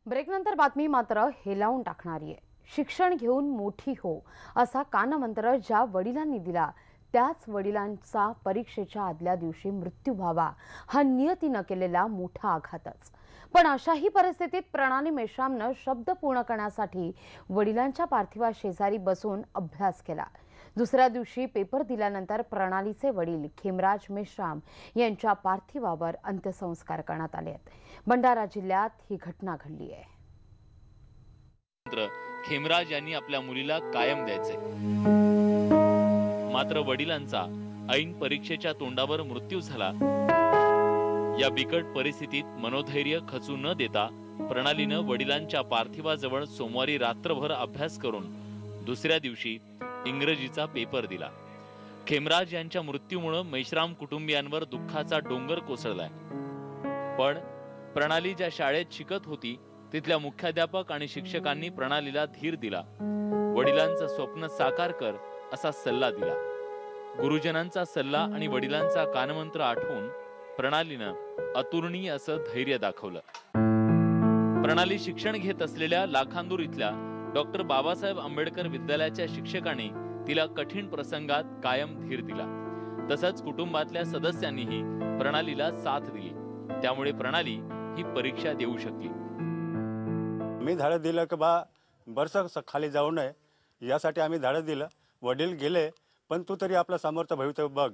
ब्रेकनंतर बातमी मात्र हेलावून टाकणारी आहे। शिक्षण घेऊन मोठी हो असा कानमंत्र ज्या वडिलांनी दिला त्याच वडिलांचा परीक्षेच्या आदल्या दिवशी मृत्यू व्हावा हा नियतीनं केलेला मोठा आघातच। पण अशाही परिस्थितीत प्रणाली मेश्रामनं शब्द पूर्ण करण्यासाठी वडिलांच्या पार्थिवा शेजारी बसून अभ्यास केला। दुसऱ्या दिवशी पेपर दिल्यानंतर प्रणालीचे वडील खेमराज मेश्राम यांच्या पार्थिवावर अंत्यसंस्कार करण्यात आले आहेत। भंडारा जिल्ह्यात ही घटना घडली आहे। खेमराज यांनी आपल्या मुलीला कायम द्यायचे, मात्र वडिलांचा ऐन परीक्षेच्या तोंडावर मृत्यू झाला। या बिकट परिस्थितीत मनोधैर्य खचू न देता प्रणालीनं वडिलांच्या पार्थिवाजवळ सोमवारी रात्रभर अभ्यास करून दुसऱ्या दिवशी इंग्रजीचा पेपर दिला। खेमराज यांच्या मृत्यूमुळे मेश्राम कुटुंबियांवर दुःखाचा डोंगर कोसळलाय। पण प्रणाली ज्या शाळेत शिकत होती तिथल्या मुख्याध्यापक आणि शिक्षकांनी प्रणालीला धीर दिला, वडिलांचं स्वप्न साकार कर असा सल्ला दिला। गुरुजनांचा सल्ला आणि वडिलांचा कानमंत्र आठवून प्रणालीनं अतुलनीय असं धैर्य दाखवलं। प्रणाली शिक्षण घेत असलेल्या लाखांदूर इथल्या डॉक्टर बाबासाहेब आंबेडकर विद्यालयाच्या शिक्षकांनी तिला कठीण प्रसंगात कायम धीर दिला। तसंच कुटुंबातल्या सदस्यांनीही प्रणालीला साथ दिली, त्यामुळे प्रणाली ही परीक्षा देऊ शकली। मी धाडस दिलं की बा बरस खाली जाऊ नये यासाठी आम्ही धाडस दिलं। वडील गेले पण तू तरी आपलं समोरचं भवितव्य बघ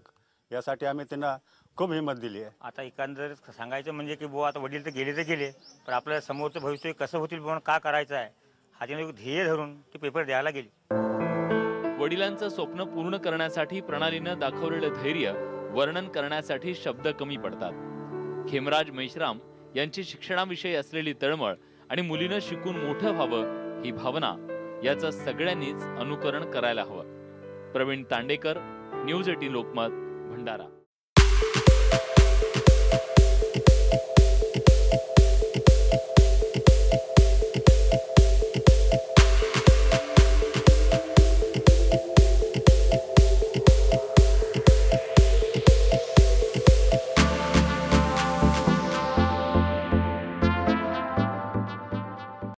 यासाठी आम्ही त्यांना खूप हिंमत दिली आहे। आता एकंदर सांगायचं म्हणजे की बुवा आता वडील तर गेले पण आपल्या समोरचं भविष्य कसं होतील बुवा का करायचं आहे हा त्यांनी ध्येय धरून ते पेपर द्यायला गेली। वडिलांचं स्वप्न पूर्ण करण्यासाठी प्रणालीनं दाखवलेलं धैर्य वर्णन करण्यासाठी शब्द कमी पडतात। खेमराज मेश्राम यांची शिक्षणाविषयी असलेली तळमळ आणि मुलीनं शिकून मोठं व्हावं ही भावना याचं सगळ्यांनीच अनुकरण करायला हवं। प्रवीण तांडेकर, न्यूज 18 लोकमत, भंडारा।